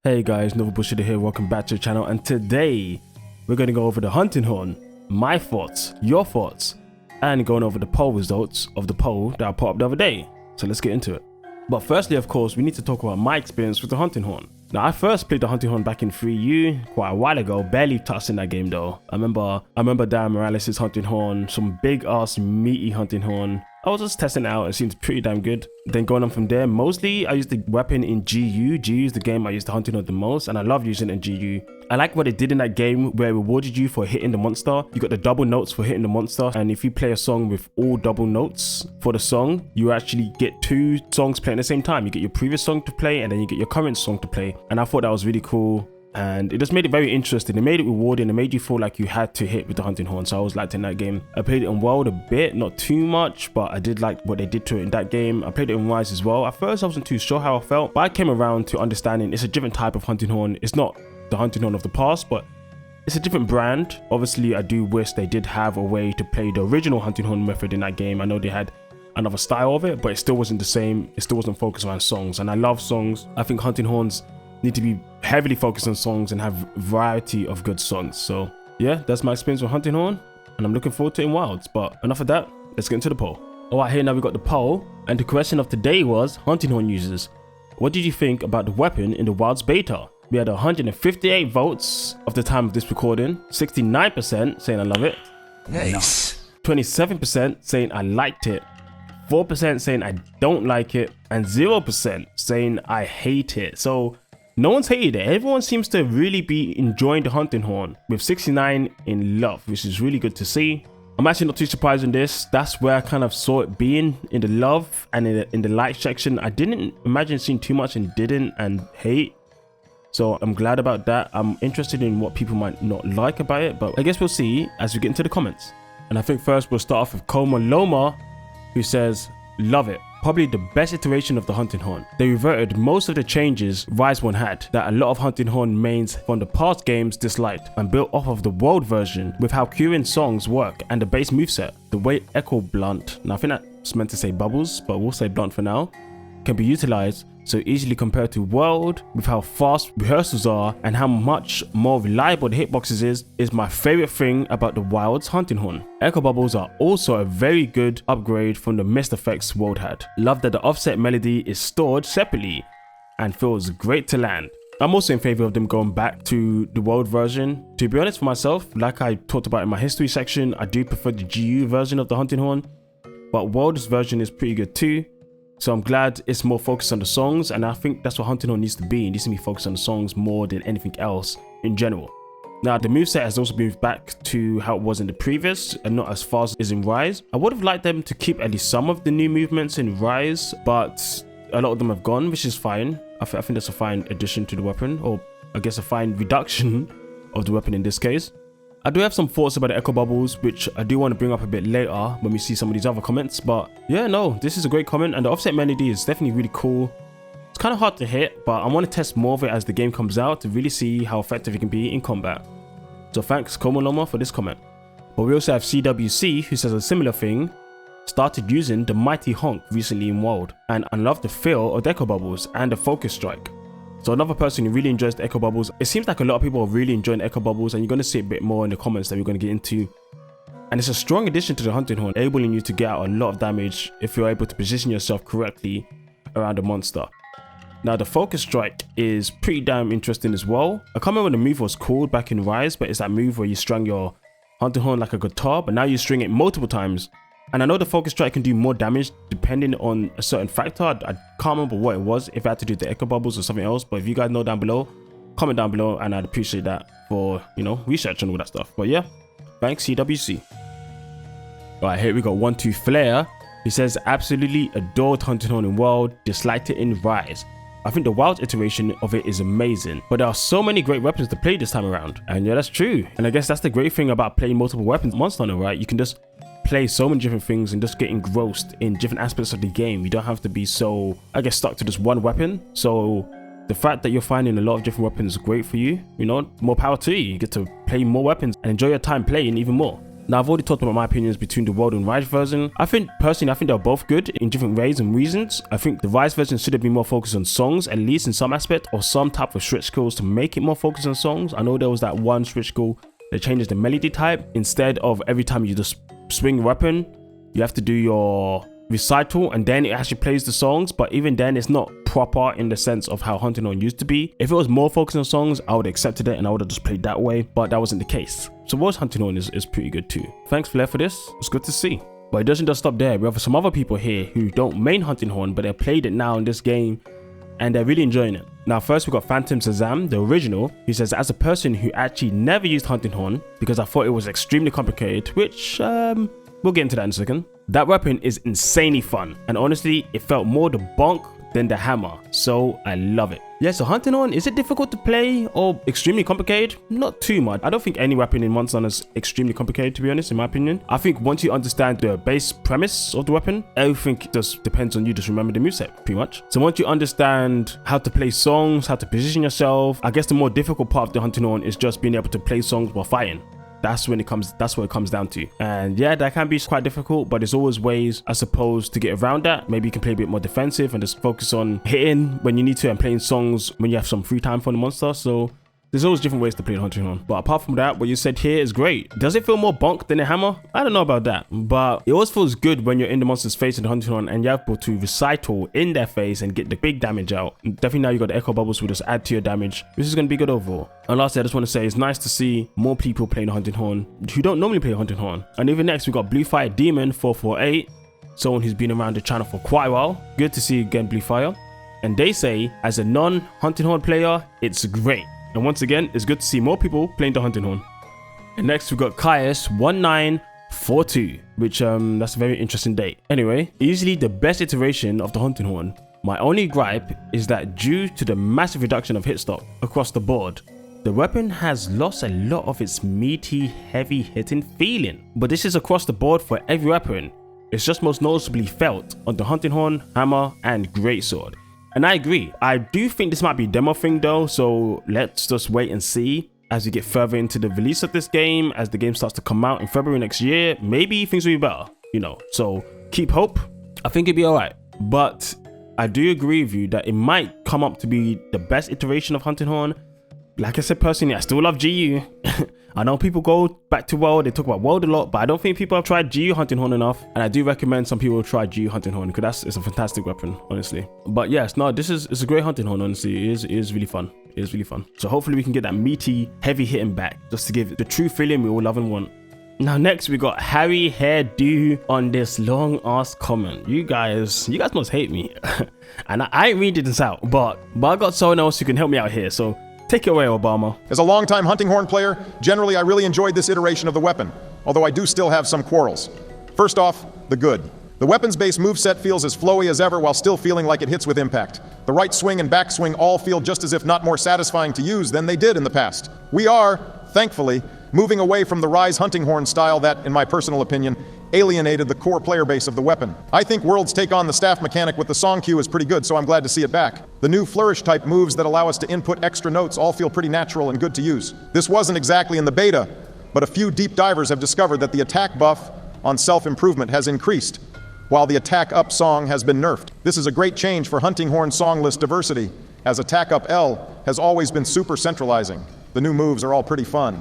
Hey guys, Nova Bushido here, welcome back to the channel, and today we're going to go over the hunting horn, my thoughts, your thoughts, and going over the poll results of the poll that I put up the other day. So let's get into it. But firstly, of course, we need to talk about my experience with the hunting horn. Now, I first played the hunting horn back in 3U quite a while ago, barely touched in that game though. I remember Darren Morales' hunting horn, some big ass meaty hunting horn. I was just testing it out, it seemed pretty damn good. Then going on from there, mostly I used the weapon in GU. GU is the game I used the hunting horn the most, and I love using it in GU. I like what they did in that game where it rewarded you for hitting the monster. You got the double notes for hitting the monster, and if you play a song with all double notes for the song, you actually get two songs playing at the same time. You get your previous song to play, and then you get your current song to play. And I thought that was really cool. And it just made it very interesting. It made it rewarding. It made you feel like you had to hit with the hunting horn. So I was liked in that game. I played it in World a bit, not too much, but I did like what they did to it in that game. I played it in Rise as well. At first, I wasn't too sure how I felt, but I came around to understanding it's a different type of hunting horn. It's not the hunting horn of the past, but it's a different brand. Obviously, I do wish they did have a way to play the original hunting horn method in that game. I know they had another style of it, but it still wasn't the same. It still wasn't focused around songs, and I love songs. I think hunting horns need to be heavily focused on songs and have variety of good songs. So yeah, that's my experience with hunting horn, and I'm looking forward to it in Wilds. But enough of that, let's get into the poll. All right, here now we got the poll, and the question of the day was hunting horn users, what did you think about the weapon in the Wilds beta? We had 158 votes of the time of this recording, 69% saying I love it, Nice. 27% saying I liked it, 4% saying I don't like it, and 0% saying I hate it. So no one's hated it. Everyone seems to really be enjoying the hunting horn, with 69 in love, which is really good to see. I'm actually not too surprised in this. That's where I kind of saw it being, in the love and in the like section. I didn't imagine seeing too much in didn't and hate. So I'm glad about that. I'm interested in what people might not like about it, but I guess we'll see as we get into the comments. And I think first we'll start off with Koma Loma, who says, love it. Probably the best iteration of the hunting horn. They reverted most of the changes Rise 1 had that a lot of hunting horn mains from the past games disliked, and built off of the world version with how queuing songs work and the base moveset. The way Echo Blunt, now I think that's meant to say bubbles, but we'll say blunt for now, can be utilized so easily compared to World, with how fast rehearsals are and how much more reliable the hitboxes is my favorite thing about the Wild's hunting horn. Echo bubbles are also a very good upgrade from the mist effects World had. Love that the offset melody is stored separately and feels great to land. I'm also in favor of them going back to the World version. To be honest, for myself, like I talked about in my history section, I do prefer the GU version of the hunting horn, but World's version is pretty good too. So I'm glad it's more focused on the songs, and I think that's what hunting horn needs to be. It needs to be focused on the songs more than anything else in general. Now, the moveset has also moved back to how it was in the previous, and not as fast as in Rise. I would have liked them to keep at least some of the new movements in Rise, but a lot of them have gone, which is fine. I think that's a fine addition to the weapon, or I guess a fine reduction of the weapon in this case. I do have some thoughts about the echo bubbles, which I do want to bring up a bit later when we see some of these other comments. But yeah, no, this is a great comment, and the offset melody is definitely really cool. It's kind of hard to hit, but I want to test more of it as the game comes out to really see how effective it can be in combat. So thanks Koma Loma for this comment. But we also have CWC, who says a similar thing. Started using the Mighty Honk recently in World, and I love the feel of the echo bubbles and the focus strike. So another person who really enjoys the echo bubbles. It seems like a lot of people are really enjoying the echo bubbles, and you're going to see a bit more in the comments that we're going to get into. And it's a strong addition to the hunting horn, enabling you to get out a lot of damage if you're able to position yourself correctly around a monster. Now the focus strike is pretty damn interesting as well. I can't remember when the move was called back in Rise, but it's that move where you string your hunting horn like a guitar, but now you string it multiple times. And I know the focus strike can do more damage depending on a certain factor. I can't remember what it was, if it had to do with the echo bubbles or something else. But if you guys know down below, comment down below, and I'd appreciate that for, you know, research and all that stuff. But yeah, thanks CWC. Alright, here we got 12 Flair. He says, absolutely adored hunting horn in World, disliked it in Rise. I think the Wild iteration of it is amazing, but there are so many great weapons to play this time around. And yeah, that's true. And I guess that's the great thing about playing multiple weapons in Monster Hunter, right? You can just play so many different things and just get engrossed in different aspects of the game. You don't have to be so, I guess, stuck to just one weapon. So the fact that you're finding a lot of different weapons is great for you. You know, more power to you. You get to play more weapons and enjoy your time playing even more. Now, I've already talked about my opinions between the World and Rise version. Personally, I think they're both good in different ways and reasons. I think the Rise version should have been more focused on songs, at least in some aspect, or some type of switch skills to make it more focused on songs. I know there was that one switch skill that changes the melody type. Instead of every time you just swing your weapon, you have to do your recital and then it actually plays the songs, but even then it's not proper in the sense of how Hunting Horn used to be. If it was more focused on songs, I would have accepted it and I would have just played that way, but that wasn't the case. So World's Hunting Horn is pretty good too. Thanks Flair for this, it's good to see. But it doesn't just stop there. We have some other people here who don't main Hunting Horn, but they've played it now in this game and they're really enjoying it. Now first we got Phantom Shazam, the original, who says, as a person who actually never used Hunting Horn because I thought it was extremely complicated, which we'll get into that in a second. That weapon is insanely fun, and honestly, it felt more the bonk than the hammer, so I love it. Yeah, so Hunting Horn, is it difficult to play or extremely complicated? Not too much. I don't think any weapon in Monster Hunter is extremely complicated, to be honest, in my opinion. I think once you understand the base premise of the weapon, everything just depends on you. Just remember the moveset, pretty much. So once you understand how to play songs, how to position yourself, I guess the more difficult part of the Hunting Horn is just being able to play songs while fighting. That's what it comes down to. And yeah, that can be quite difficult, but there's always ways, I suppose, to get around that. Maybe you can play a bit more defensive and just focus on hitting when you need to and playing songs when you have some free time for the monster. So there's always different ways to play Hunting Horn. But apart from that, what you said here is great. Does it feel more bonk than a hammer? I don't know about that, but it always feels good when you're in the monster's face in the Hunting Horn and you're able to recital in their face and get the big damage out. And definitely now you got the echo bubbles will just add to your damage. This is going to be good overall. And lastly, I just want to say it's nice to see more people playing the Hunting Horn who don't normally play Hunting Horn. And even next, we got Blue Fire Demon 448, someone who's been around the channel for quite a while. Good to see again, Blue Fire. And they say, as a non-Hunting Horn player, it's great. And once again, it's good to see more people playing the Hunting Horn. And next we got Caius 1942, which that's a very interesting date. Anyway, easily the best iteration of the Hunting Horn. My only gripe is that due to the massive reduction of hit stock across the board, the weapon has lost a lot of its meaty, heavy hitting feeling. But this is across the board for every weapon. It's just most noticeably felt on the Hunting Horn, Hammer, and Greatsword. And I agree. I do think this might be a demo thing though, so let's just wait and see as we get further into the release of this game, as the game starts to come out in February next year. Maybe things will be better, you know. So keep hope. I think it'll be alright. But I do agree with you that it might come up to be the best iteration of Hunting Horn. Like I said, personally, I still love GU. I know people go back to World, they talk about World a lot, but I don't think people have tried GU Hunting Horn enough. And I do recommend some people try GU Hunting Horn because it's a fantastic weapon, honestly. But yes, no, it's a great Hunting Horn, honestly. It is really fun. It is really fun. So hopefully we can get that meaty, heavy hitting back just to give the true feeling we all love and want. Now next we got Harry Hairdo on this long ass comment. You guys must hate me. And I ain't reading this out, but I got someone else who can help me out here. So take it away, Obama. As a longtime Hunting Horn player, generally I really enjoyed this iteration of the weapon, although I do still have some quarrels. First off, the good. The weapons-based moveset feels as flowy as ever while still feeling like it hits with impact. The right swing and back swing all feel just as if not more satisfying to use than they did in the past. We are, thankfully, moving away from the Rise Hunting Horn style that, in my personal opinion, alienated the core player base of the weapon. I think World's take on the staff mechanic with the song cue is pretty good, so I'm glad to see it back. The new flourish-type moves that allow us to input extra notes all feel pretty natural and good to use. This wasn't exactly in the beta, but a few deep divers have discovered that the attack buff on self-improvement has increased, while the attack up song has been nerfed. This is a great change for Hunting Horn song list diversity, as attack up L has always been super centralizing. The new moves are all pretty fun.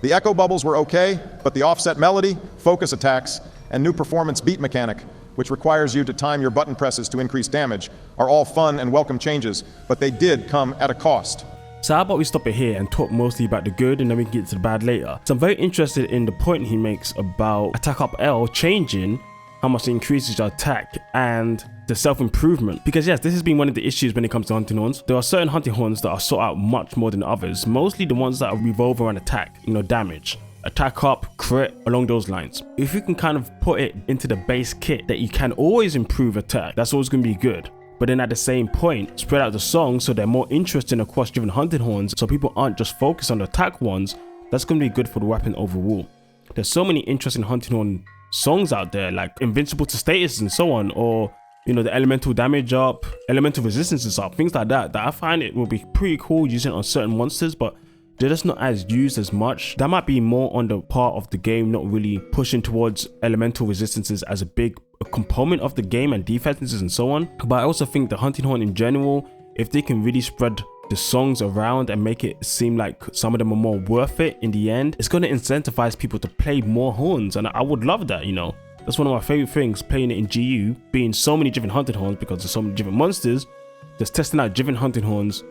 The echo bubbles were okay, but the offset melody, focus attacks, and new performance beat mechanic, which requires you to time your button presses to increase damage, are all fun and welcome changes, but they did come at a cost. So how about we stop it here and talk mostly about the good and then we can get to the bad later. So I'm very interested in the point he makes about attack up L changing how much it increases your attack and the self-improvement, because yes, this has been one of the issues when it comes to Hunting Horns. There are certain Hunting Horns that are sought out much more than others, mostly the ones that revolve around attack, damage, attack up, crit, along those lines. If you can kind of put it into the base kit that you can always improve attack, that's always going to be good. But then at the same point, spread out the songs so they're more interesting across different Hunting Horns, so people aren't just focused on the attack ones. That's going to be good for the weapon overall. There's so many interesting Hunting Horn songs out there, like invincible to status and so on, or the elemental damage up, elemental resistance is up, things like that I find it will be pretty cool using it on certain monsters. But they're just not as used as much. That might be more on the part of the game not really pushing towards elemental resistances as a big component of the game and defenses and so on. But I also think the hunting horn in general, if they can really spread the songs around and make it seem like some of them are more worth it in the end, it's going to incentivize people to play more horns, and I would love that, you know. That's one of my favorite things, playing it in GU, being so many different hunting horns because there's so many different monsters, just testing out different hunting horns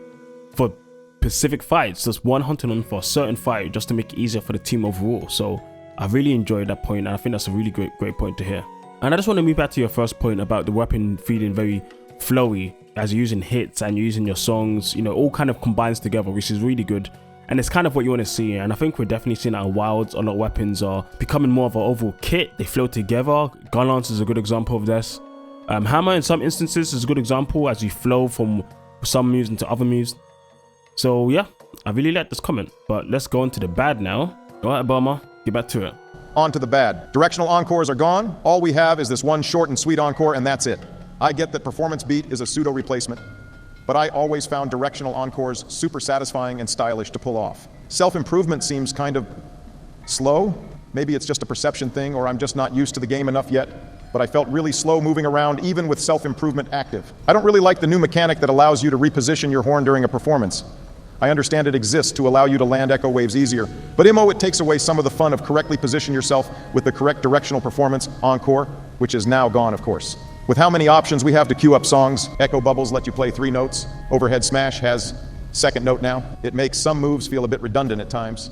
for specific fights, just one hunting horn for a certain fight, just to make it easier for the team overall. So I really enjoyed that point, and I think that's a really great point to hear. And I just want to move back to your first point about the weapon feeling very flowy as you're using hits and you're using your songs, you know, all kind of combines together, which is really good. And it's kind of what you want to see, and I think we're definitely seeing our wilds. A lot of weapons are becoming more of an overall kit. They flow together. Gun lance is a good example of this. Hammer in some instances is a good example as you flow from some moves into other moves. So yeah, I really like this comment, but let's go on to the bad now. All right, Obama, get back to it. On to the bad. Directional encores are gone. All we have is this one short and sweet encore, and that's it. I get that performance beat is a pseudo replacement, but I always found directional encores super satisfying and stylish to pull off. Self-improvement seems kind of slow. Maybe it's just a perception thing, or I'm just not used to the game enough yet, but I felt really slow moving around even with self-improvement active. I don't really like the new mechanic that allows you to reposition your horn during a performance. I understand it exists to allow you to land echo waves easier, but IMO, it takes away some of the fun of correctly position yourself with the correct directional performance, encore, which is now gone, of course. With how many options we have to queue up songs, echo bubbles let you play 3 notes, overhead smash has second note now. It makes some moves feel a bit redundant at times.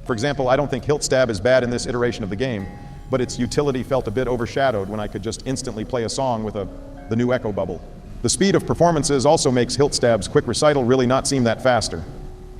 For example, I don't think hilt stab is bad in this iteration of the game, but its utility felt a bit overshadowed when I could just instantly play a song with the new echo bubble. The speed of performances also makes hilt stab's quick recital really not seem that faster.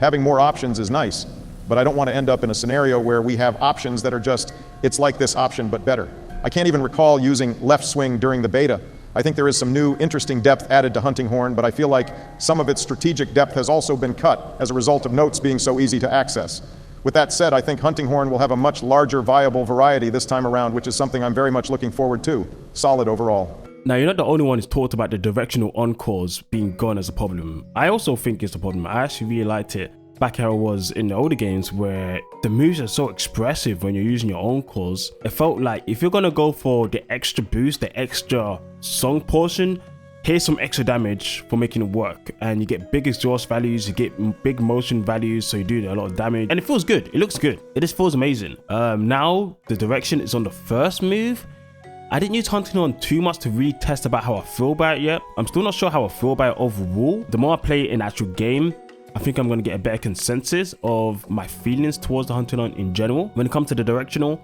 Having more options is nice, but I don't want to end up in a scenario where we have options that are just, it's like this option but better. I can't even recall using left swing during the beta. I think there is some new interesting depth added to hunting horn, but I feel like some of its strategic depth has also been cut as a result of notes being so easy to access. With that said, I think hunting horn will have a much larger viable variety this time around, which is something I'm very much looking forward to. Solid overall. Now, you're not the only one who's talked about the directional encores being gone as a problem. I also think it's a problem. I actually really liked it back how it was in the older games where the moves are so expressive when you're using your encores. It felt like if you're gonna go for the extra boost, the extra song portion, here's some extra damage for making it work. And you get big exhaust values, you get big motion values, so you do a lot of damage. And it feels good, it looks good, it just feels amazing. Now, the direction is on the first move. I didn't use hunting horn too much to really test about how I feel about it yet. I'm still not sure how I feel about it overall. The more I play it in actual game, I think I'm going to get a better consensus of my feelings towards the hunting horn in general when it comes to the directional.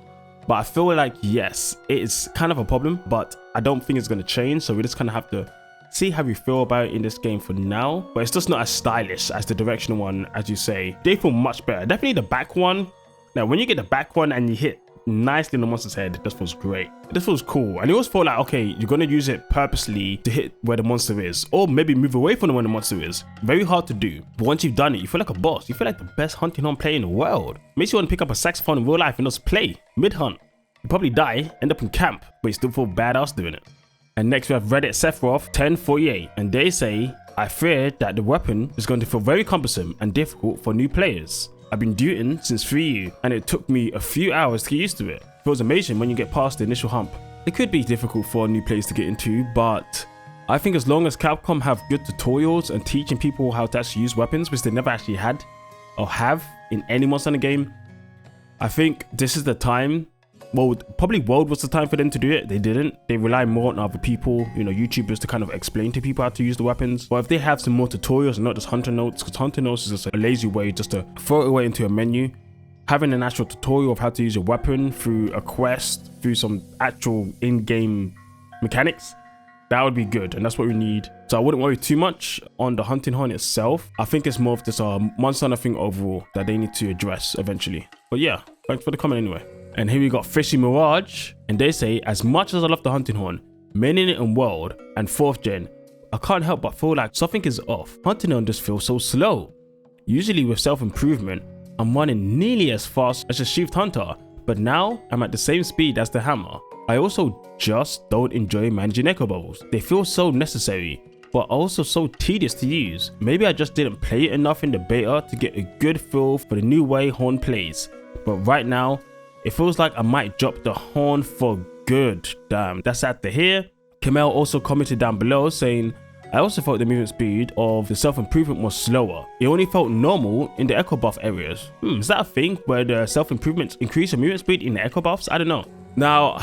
But I feel like, yes, it is kind of a problem, but I don't think it's going to change. So we just kind of have to see how we feel about it in this game for now. But it's just not as stylish as the directional one, as you say. They feel much better. Definitely the back one. Now, when you get the back one and you hit nicely on the monster's head, this feels great. This feels cool, and it always felt like, okay, you're gonna use it purposely to hit where the monster is, or maybe move away from where the monster is. Very hard to do, but once you've done it, you feel like a boss. You feel like the best hunting horn player in the world. Makes you want to pick up a saxophone in real life and just play mid-hunt. You probably die, end up in camp, but you still feel badass doing it. And next we have Reddit Sephiroth 1048, and they say, I fear that the weapon is going to feel very cumbersome and difficult for new players. I've been duting since 3U, and it took me a few hours to get used to it. It feels amazing when you get past the initial hump. It could be difficult for new players to get into, but I think as long as Capcom have good tutorials and teaching people how to actually use weapons, which they never actually had or have in any Monster Hunter game, I think this is the time. Well, probably World was the time for them to do it. They didn't. They rely more on other people, you know, YouTubers, to kind of explain to people how to use the weapons. But if they have some more tutorials and not just hunter notes, because hunter notes is just a lazy way just to throw it away into a menu, having an actual tutorial of how to use a weapon through a quest, through some actual in-game mechanics, that would be good, and that's what we need. So I wouldn't worry too much on the hunting horn itself. I think it's more of this Monster Hunter thing overall that they need to address eventually. But yeah, thanks for the comment anyway. And here we got Fishy Mirage, and they say, as much as I love the hunting horn, maining it in World and 4th gen, I can't help but feel like something is off. Hunting horn just feels so slow. Usually with self-improvement, I'm running nearly as fast as a Sheathed Hunter, but now I'm at the same speed as the hammer. I also just don't enjoy managing echo bubbles. They feel so necessary. but also so tedious to use. Maybe I just didn't play it enough in the beta to get a good feel for the new way Horn plays. But right now, it feels like I might drop the Horn for good. Damn, that's sad to hear. Kamel also commented down below saying, I also felt the movement speed of the self-improvement was slower. It only felt normal in the echo buff areas. Is that a thing where the self-improvements increase your movement speed in the echo buffs? I don't know. Now,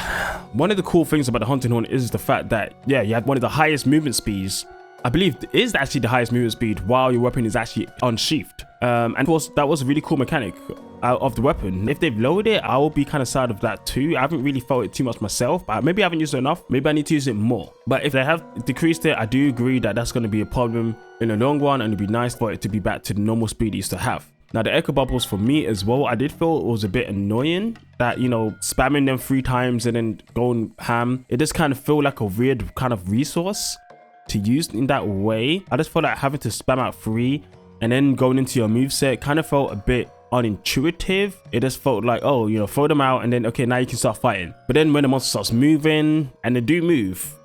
one of the cool things about the Hunting Horn is the fact that, yeah, you had one of the highest movement speeds. I believe it is actually the highest movement speed while your weapon is actually unsheathed. And of course, that was a really cool mechanic of the weapon. If they've lowered it, I will be kind of sad of that too. I haven't really felt it too much myself, but maybe I haven't used it enough. Maybe I need to use it more. But if they have decreased it, I do agree that that's going to be a problem in the long run, and it'd be nice for it to be back to the normal speed it used to have. Now, the echo bubbles for me as well, I did feel it was a bit annoying that, you know, spamming them 3 times and then going ham. It just kind of feel like a weird kind of resource to use in that way. I just felt like having to spam out 3 and then going into your moveset kind of felt a bit unintuitive. It just felt like, oh, you know, throw them out and then, okay, now you can start fighting. But then when the monster starts moving, and they do move,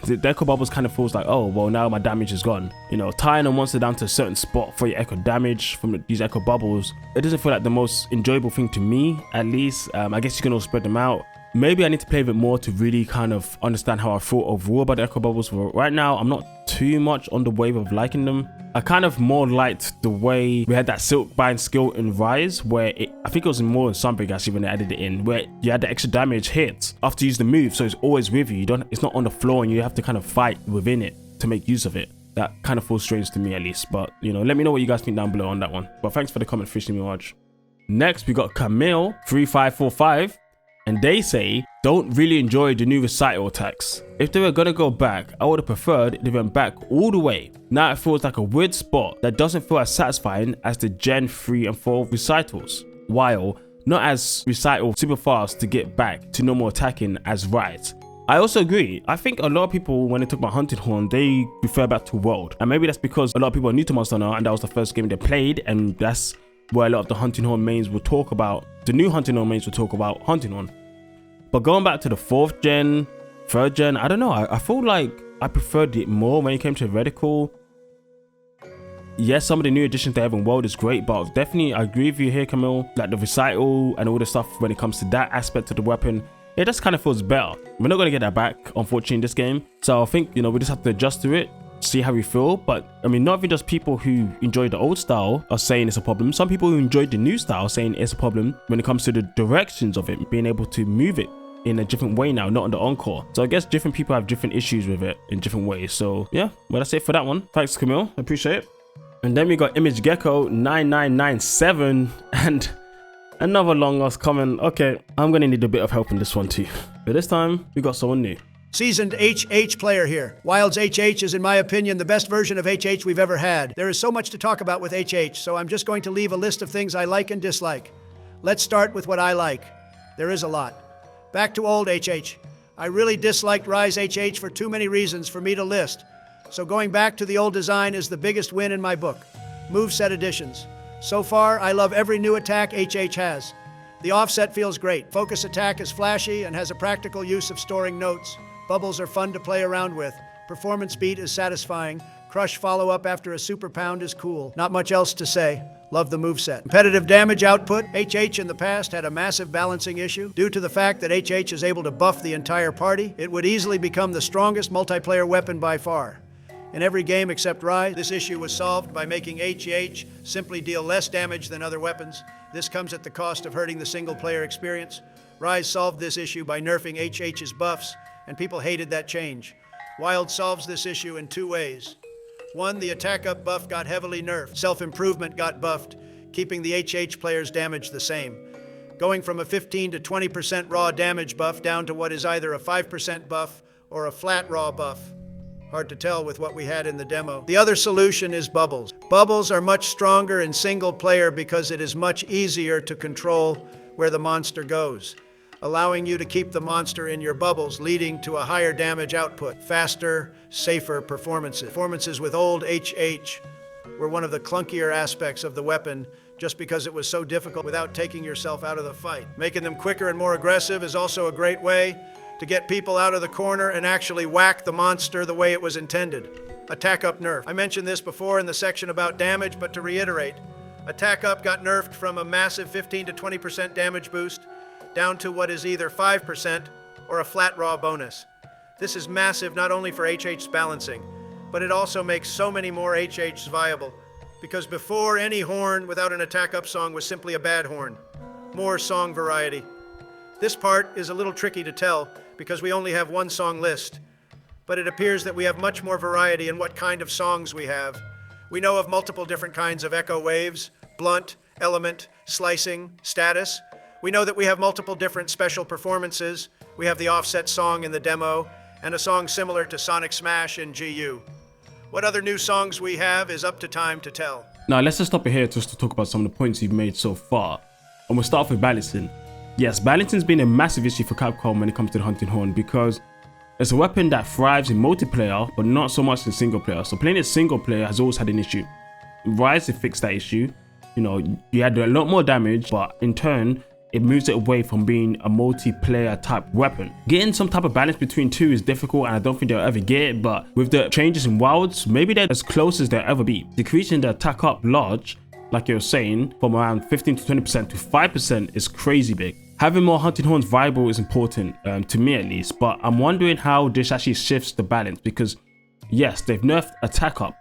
the echo bubbles kind of feels like, oh, well, now my damage is gone. You know, tying a monster down to a certain spot for your echo damage from these echo bubbles, it doesn't feel like the most enjoyable thing to me, at least. I guess you can all spread them out. Maybe I need to play a bit more to really kind of understand how I feel overall about the echo bubbles. But right now, I'm not too much on the wave of liking them. I kind of more liked the way we had that silk bind skill in Rise, where I think it was more in Sunbreak actually when they added it in, where you had the extra damage hit after you use the move, so it's always with you. It's not on the floor and you have to kind of fight within it to make use of it. That kind of feels strange to me at least, but you know, let me know what you guys think down below on that one. But thanks for the comment, Fishing Me Watch. Next, we got Camille 3545. And they say, don't really enjoy the new recital attacks. If they were gonna go back, I would have preferred they went back all the way. Now it feels like a weird spot that doesn't feel as satisfying as the Gen 3 and 4 recitals, while not as recital super fast to get back to normal attacking as Rise. I also agree. I think a lot of people, when they talk about Hunting Horn, they refer back to World. And maybe that's because a lot of people are new to Monster Hunter and that was the first game they played, and that's where a lot of the Hunting Horn mains will talk about, the new Hunting Horn mains will talk about Hunting Horn. But going back to the 4th gen, 3rd gen, I don't know, I feel like I preferred it more when it came to Reticle. Yes, some of the new additions to Elven World is great, but definitely I agree with you here, Camille, like the recital and all the stuff when it comes to that aspect of the weapon, it just kind of feels better. We're not going to get that back, unfortunately, in this game. So I think, you know, we just have to adjust to it, see how we feel. But I mean, not even just people who enjoy the old style are saying it's a problem. Some people who enjoyed the new style are saying it's a problem when it comes to the directions of it, being able to move it in a different way now, not on the encore. So I guess different people have different issues with it in different ways. So yeah, well, that's it for that one. Thanks, Camille, I appreciate it. And then we got Image Gecko 9997 and another long lost comment. Okay, I'm gonna need a bit of help in this one too, but this time we got someone new. Seasoned HH player here. Wild's HH is, in my opinion, the best version of HH we've ever had. There is so much to talk about with HH, so I'm just going to leave a list of things I like and dislike. Let's start with what I like. There is a lot. Back to old HH. I really disliked Rise HH for too many reasons for me to list. So going back to the old design is the biggest win in my book. Moveset additions. So far, I love every new attack HH has. The offset feels great. Focus attack is flashy and has a practical use of storing notes. Bubbles are fun to play around with. Performance beat is satisfying. Crush follow-up after a super pound is cool. Not much else to say. Love the moveset. Competitive damage output. HH in the past had a massive balancing issue. Due to the fact that HH is able to buff the entire party, it would easily become the strongest multiplayer weapon by far. In every game except Rise, this issue was solved by making HH simply deal less damage than other weapons. This comes at the cost of hurting the single-player experience. Rise solved this issue by nerfing HH's buffs, and people hated that change. Wild solves this issue in 2 ways. 1, the attack up buff got heavily nerfed. Self-improvement got buffed, keeping the HH player's damage the same. Going from a 15 to 20% raw damage buff down to what is either a 5% buff or a flat raw buff. Hard to tell with what we had in the demo. The other solution is bubbles. Bubbles are much stronger in single player because it is much easier to control where the monster goes, allowing you to keep the monster in your bubbles, leading to a higher damage output, faster, safer performances. Performances with old HH were one of the clunkier aspects of the weapon just because it was so difficult without taking yourself out of the fight. Making them quicker and more aggressive is also a great way to get people out of the corner and actually whack the monster the way it was intended. Attack Up nerf. I mentioned this before in the section about damage, but to reiterate, Attack Up got nerfed from a massive 15 to 20% damage boost down to what is either 5% or a flat raw bonus. This is massive not only for HH's balancing, but it also makes so many more HHs viable, because before any horn without an Attack Up song was simply a bad horn. More song variety. This part is a little tricky to tell because we only have one song list, but it appears that we have much more variety in what kind of songs we have. We know of multiple different kinds of echo waves, blunt, element, slicing, status. We know that we have multiple different special performances. We have the offset song in the demo, and a song similar to Sonic Smash in GU. What other new songs we have is up to time to tell. Now let's just stop it here just to talk about some of the points you've made so far. And we'll start off with balancing. Yes, balancing's been a massive issue for Capcom when it comes to the hunting horn because it's a weapon that thrives in multiplayer, but not so much in single player. So playing it single player has always had an issue. Rise to fix that issue. You know, you had a lot more damage, but in turn, it moves it away from being a multiplayer type weapon. Getting some type of balance between two is difficult, and I don't think they'll ever get it, but with the changes in Wilds, maybe they're as close as they'll ever be. Decreasing the attack up large, like you were saying, from around 15 to 20% to 5% is crazy big. Having more hunting horns viable is important, to me at least, but I'm wondering how this actually shifts the balance, because yes, they've nerfed attack up,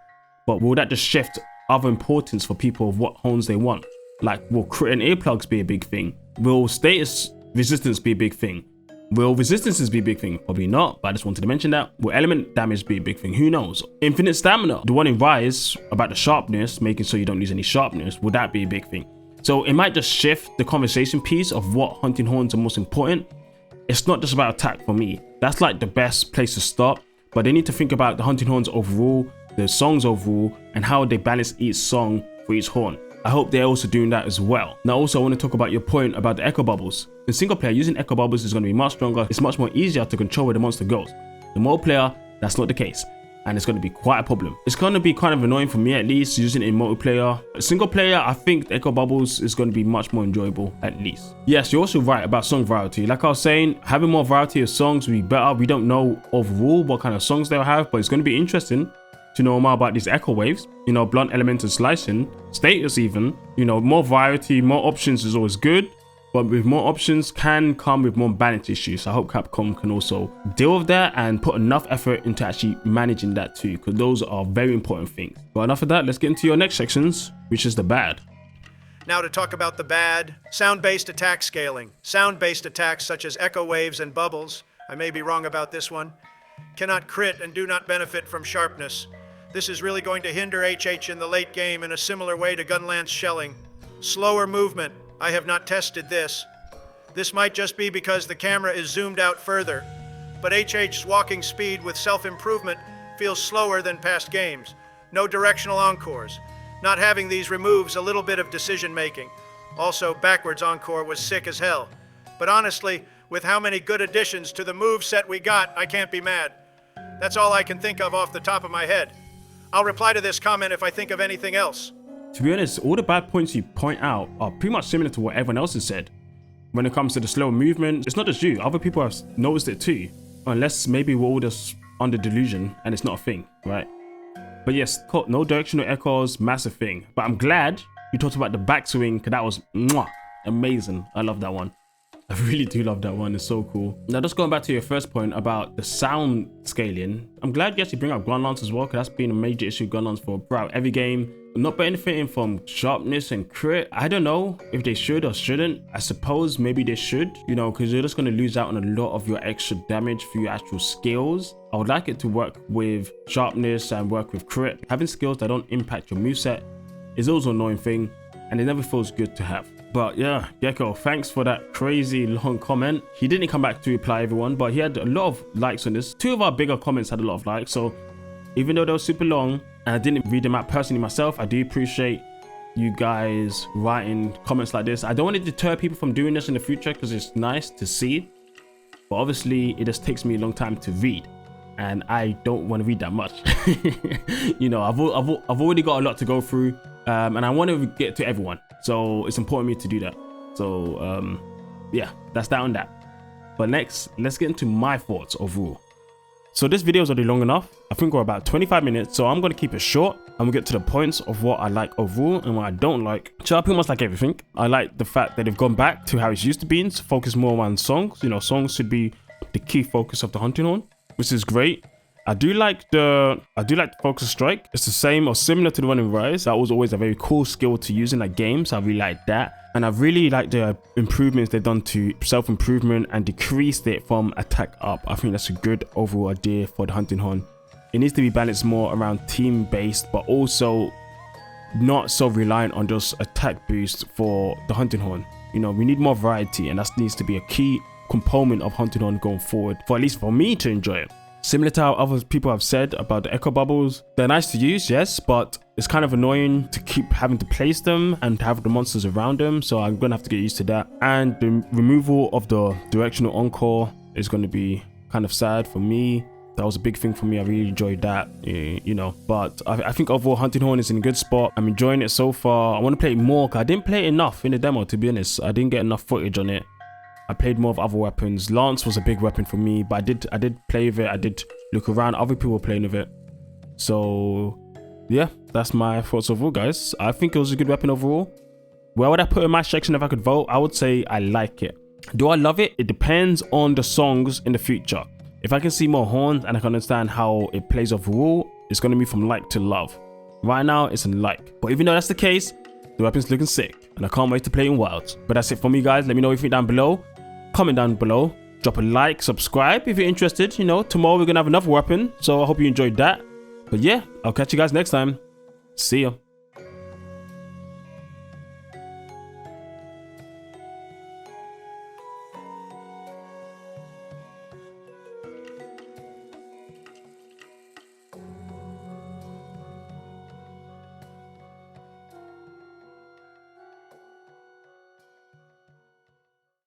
but will that just shift other importance for people of what horns they want? Like, will crit and earplugs be a big thing? Will status resistance be a big thing? Will resistances be a big thing? Probably not, but I just wanted to mention that. Will element damage be a big thing? Who knows? Infinite stamina, the one in Rise about the sharpness, making sure you don't lose any sharpness, will that be a big thing? So it might just shift the conversation piece of what hunting horns are most important. It's not just about attack for me. That's like the best place to start, but they need to think about the hunting horns overall, the songs overall, and how they balance each song for each horn. I hope they're also doing that as well. Now also I want to talk about your point about the echo bubbles. In single player, using echo bubbles is going to be much stronger. It's much more easier to control where the monster goes. The multiplayer, that's not the case, and it's going to be quite a problem. It's going to be kind of annoying for me at least, using it in multiplayer. Single player, I think the echo bubbles is going to be much more enjoyable at least. Yes, you're also right about song variety. Like I was saying, having more variety of songs would be better. We don't know overall what kind of songs they'll have, but it's going to be interesting to know more about these echo waves, you know, blunt, element, and slicing, status even. You know, more variety, more options is always good, but with more options can come with more balance issues. So I hope Capcom can also deal with that and put enough effort into actually managing that too, because those are very important things. But enough of that, let's get into your next sections, which is the bad. Now to talk about the bad, sound-based attack scaling. Sound-based attacks such as echo waves and bubbles, I may be wrong about this one, cannot crit and do not benefit from sharpness. This is really going to hinder HH in the late game in a similar way to Gunlance shelling. Slower movement. I have not tested this. This might just be because the camera is zoomed out further, but HH's walking speed with self-improvement feels slower than past games. No directional encores. Not having these removes a little bit of decision making. Also, backwards encore was sick as hell. But honestly, with how many good additions to the move set we got, I can't be mad. That's all I can think of off the top of my head. I'll reply to this comment if I think of anything else. To be honest, all the bad points you point out are pretty much similar to what everyone else has said. When it comes to the slow movement, it's not just you, other people have noticed it too. Unless maybe we're all just under delusion and it's not a thing, right? But yes, no directional echoes, massive thing. But I'm glad you talked about the backswing, because that was amazing. I love that one. I really do love that one. It's so cool. Now, just going back to your first point about the sound scaling, I'm glad you actually bring up Gunlance as well, because that's been a major issue with Gunlance for throughout every game. Not benefiting from sharpness and crit. I don't know if they should or shouldn't. I suppose maybe they should, you know, because you're just going to lose out on a lot of your extra damage for your actual skills. I would like it to work with sharpness and work with crit. Having skills that don't impact your moveset is also an annoying thing, and it never feels good to have. But yeah, Gecko, thanks for that crazy long comment. He didn't come back to reply everyone, but he had a lot of likes on this. Two of our bigger comments had a lot of likes, so even though they were super long and I didn't read them out personally myself, I do appreciate you guys writing comments like this. I don't want to deter people from doing this in the future because it's nice to see, but obviously it just takes me a long time to read, and I don't want to read that much. You know, I've already got a lot to go through, and I want to get to everyone, so it's important for me to do that. So yeah, that's that on that. But next, let's get into my thoughts overall. So this video is already long enough. I think we're about 25 minutes, so I'm going to keep it short and we'll get to the points of what I like overall and what I don't like. So I pretty much like everything. I like the fact that they've gone back to how it's used to be, to focus more on songs. You know, songs should be the key focus of the hunting horn, which is great. I do like the focus strike. It's the same or similar to the one in Rise. That was always a very cool skill to use in like games. I really like that. And I really like the improvements they've done to self-improvement and decreased it from attack up. I think that's a good overall idea for the hunting horn. It needs to be balanced more around team-based, but also not so reliant on just attack boost for the hunting horn. You know, we need more variety, and that needs to be a key component of hunting horn going forward, for at least for me to enjoy it. Similar to how other people have said about the echo bubbles, they're nice to use, yes, but it's kind of annoying to keep having to place them and have the monsters around them, so I'm gonna have to get used to that. And the removal of the directional encore is going to be kind of sad for me. That was a big thing for me. I really enjoyed that, you know. But I think overall hunting horn is in a good spot. I'm enjoying it so far. I want to play it more because I didn't play it enough in the demo, to be honest. I didn't get enough footage on it. I played more of other weapons. Lance was a big weapon for me, but I did play with it. I did look around other people playing with it. So yeah, that's my thoughts overall, guys. I think it was a good weapon overall. Where would I put it in my section if I could vote? I would say I like it. Do I love it? It depends on the songs in the future. If I can see more horns and I can understand how it plays overall, it's going to be from like to love. Right now, it's in like. But even though that's the case, the weapon's looking sick. And I can't wait to play in Wilds. But that's it for me, guys. Let me know what you think down below. Comment down below. Drop a like, subscribe if you're interested. You know, tomorrow we're going to have another weapon. So I hope you enjoyed that. But yeah, I'll catch you guys next time. See ya.